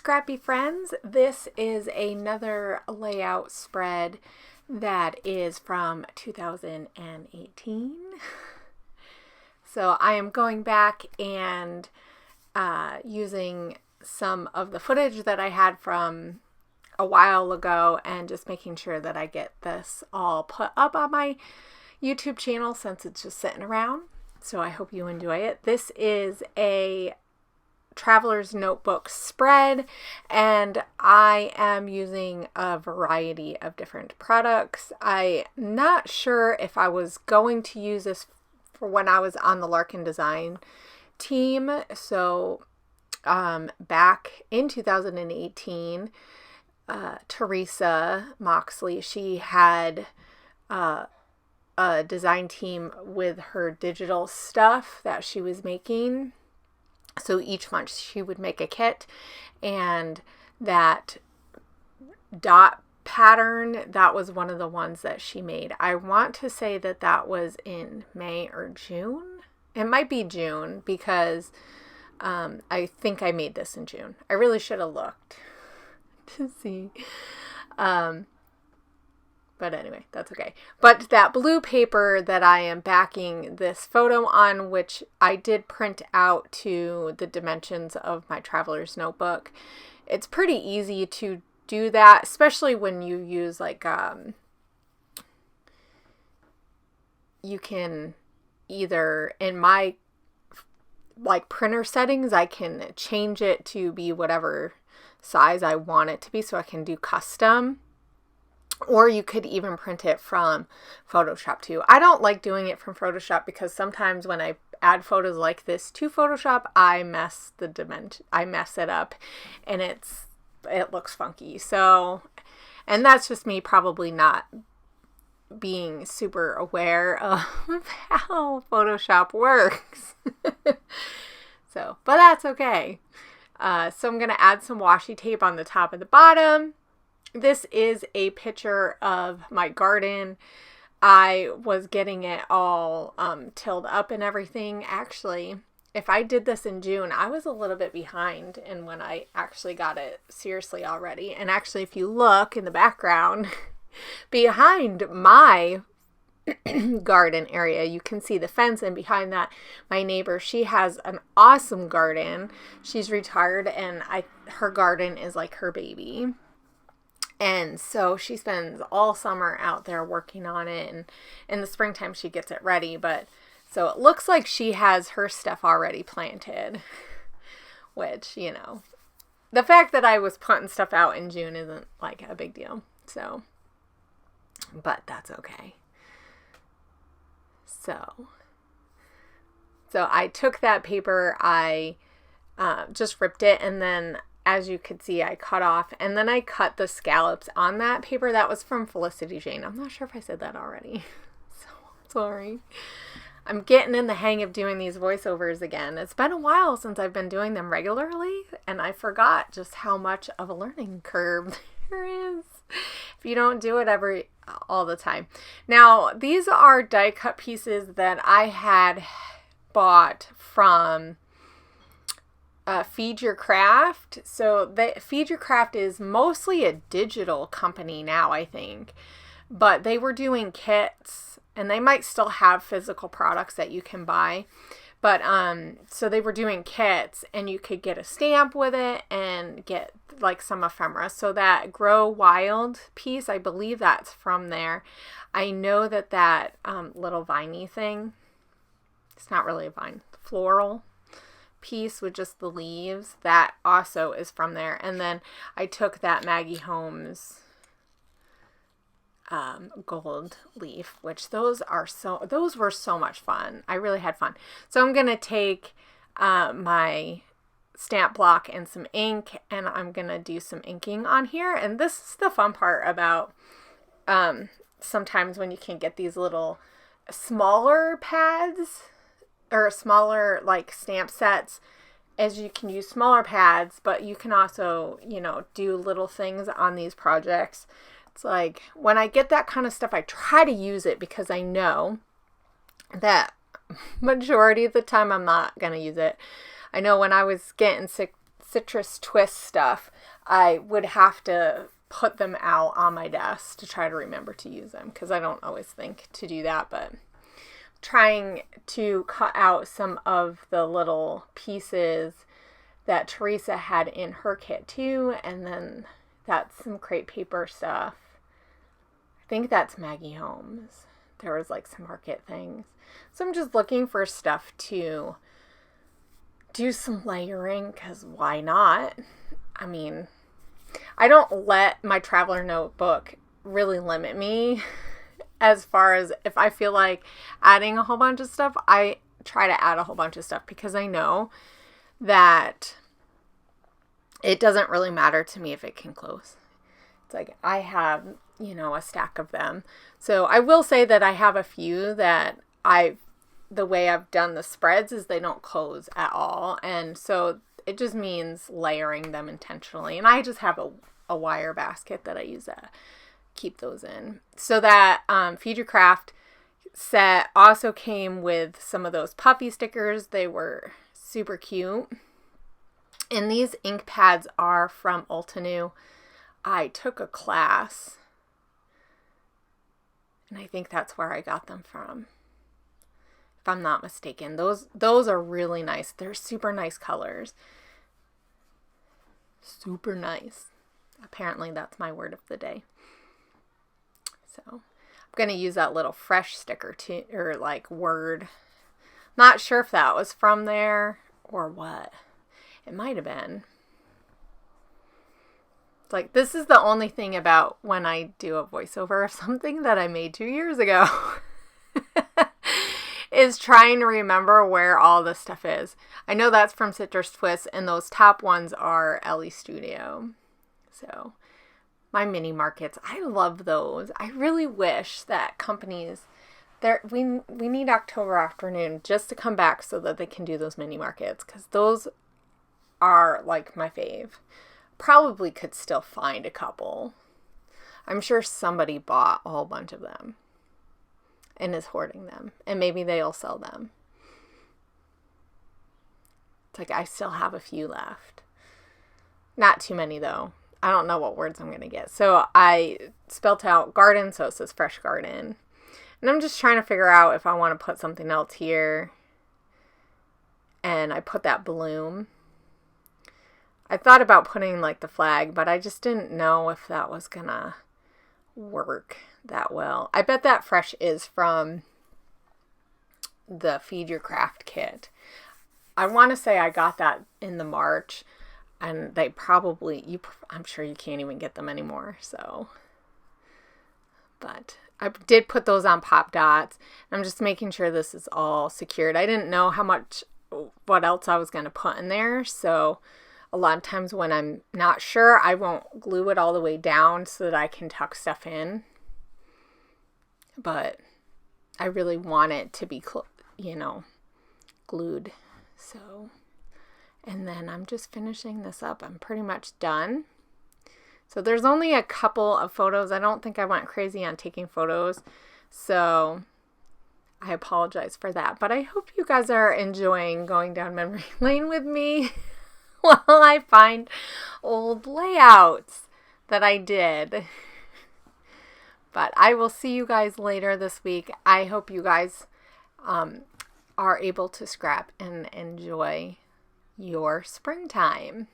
scrappy friends. This is another layout spread that is from 2018. So I am going back and using some of the footage that I had from a while ago and just making sure that I get this all put up on my YouTube channel since it's just sitting around. So I hope you enjoy it. This is a traveler's notebook spread, and I am using a variety of different products. I'm not sure if I was going to use this for when I was on the Larkin design team. So back in 2018, Teresa Moxley, she had a design team with her digital stuff that she was making. So each month she would make a kit, and that dot pattern, that was one of the ones that she made. I want to say that that was in May or June. It might be June because I think I made this in June. I really should have looked to see. But anyway, that's okay. But that blue paper that I am backing this photo on, which I did print out to the dimensions of my traveler's notebook, it's pretty easy to do that, especially when you use like, you can either, in my like printer settings, I can change it to be whatever size I want it to be so I can do custom. Or you could even print it from Photoshop too. I don't like doing it from Photoshop because sometimes when I add photos like this to Photoshop, I mess it up and it looks funky. So, and that's just me probably not being super aware of how Photoshop works. So, but that's okay. So I'm going to add some washi tape on the top and the bottom. This is a picture of my garden. I was getting it all tilled up and everything. Actually, if I did this in June, I was a little bit behind in when I actually got it seriously already. And actually, if you look in the background, behind my garden area, you can see the fence, and behind that, my neighbor, she has an awesome garden. She's retired, and her garden is like her baby. And so she spends all summer out there working on it, and in the springtime she gets it ready. But so it looks like she has her stuff already planted, which, you know, the fact that I was putting stuff out in June isn't like a big deal. So, but that's okay. So I took that paper, I just ripped it, and then as you could see, I cut off, and then I cut the scallops on that paper. That was from Felicity Jane. I'm not sure if I said that already. So sorry. I'm getting in the hang of doing these voiceovers again. It's been a while since I've been doing them regularly, and I forgot just how much of a learning curve there is if you don't do it all the time. Now, these are die cut pieces that I had bought from Feed Your Craft. So Feed Your Craft is mostly a digital company now, I think, but they were doing kits, and they might still have physical products that you can buy, but so they were doing kits, and you could get a stamp with it and get like some ephemera. So that Grow Wild piece, I believe that's from there. I know that little viney thing, it's not really a vine, floral piece with just the leaves, that also is from there. And then I took that Maggie Holmes gold leaf, which those were so much fun. I really had fun. So I'm gonna take my stamp block and some ink, and I'm gonna do some inking on here. And this is the fun part about sometimes when you can get these little smaller pads or smaller like stamp sets, as you can use smaller pads, but you can also, you know, do little things on these projects. It's like when I get that kind of stuff, I try to use it because I know that majority of the time I'm not going to use it. I know when I was getting citrus twist stuff, I would have to put them out on my desk to try to remember to use them, because I don't always think to do that. But trying to cut out some of the little pieces that Teresa had in her kit too, and then that's some crepe paper stuff. I think that's Maggie Holmes. There was like some market things. So I'm just looking for stuff to do some layering, because why not? I mean, I don't let my traveler notebook really limit me as far as if I feel like adding a whole bunch of stuff, I try to add a whole bunch of stuff, because I know that it doesn't really matter to me if it can close. It's like I have, a stack of them. So I will say that I have a few that the way I've done the spreads is they don't close at all. And so it just means layering them intentionally. And I just have a wire basket that I use to keep those in. So that Feed Your Craft set also came with some of those puffy stickers. They were super cute. And these ink pads are from Ultanu. I took a class, and I think that's where I got them from, if I'm not mistaken. Those are really nice. They're super nice colors. Super nice. Apparently that's my word of the day. So I'm going to use that little fresh sticker too, or like word. Not sure if that was from there or what. It might have been. It's like, this is the only thing about when I do a voiceover of something that I made 2 years ago. Is trying to remember where all this stuff is. I know that's from Citrus Twist, and those top ones are Ellie Studio. So, my mini markets, I love those. I really wish that companies, we need October afternoon just to come back so that they can do those mini markets, because those are like my fave. Probably could still find a couple. I'm sure somebody bought a whole bunch of them and is hoarding them, and maybe they'll sell them. It's like I still have a few left. Not too many though. I don't know what words I'm going to get. So I spelt out garden, so it says fresh garden. And I'm just trying to figure out if I want to put something else here. And I put that bloom. I thought about putting like the flag, but I just didn't know if that was gonna work that well. I bet that fresh is from the Feed Your Craft kit. I want to say I got that in the March, and they probably, I'm sure you can't even get them anymore, so. But I did put those on Pop Dots. I'm just making sure this is all secured. I didn't know what else I was going to put in there, so a lot of times when I'm not sure, I won't glue it all the way down so that I can tuck stuff in. But I really want it to be, glued. So, and then I'm just finishing this up. I'm pretty much done. So there's only a couple of photos. I don't think I went crazy on taking photos. So I apologize for that. But I hope you guys are enjoying going down memory lane with me. While I find old layouts that I did. But I will see you guys later this week. I hope you guys are able to scrap and enjoy your springtime.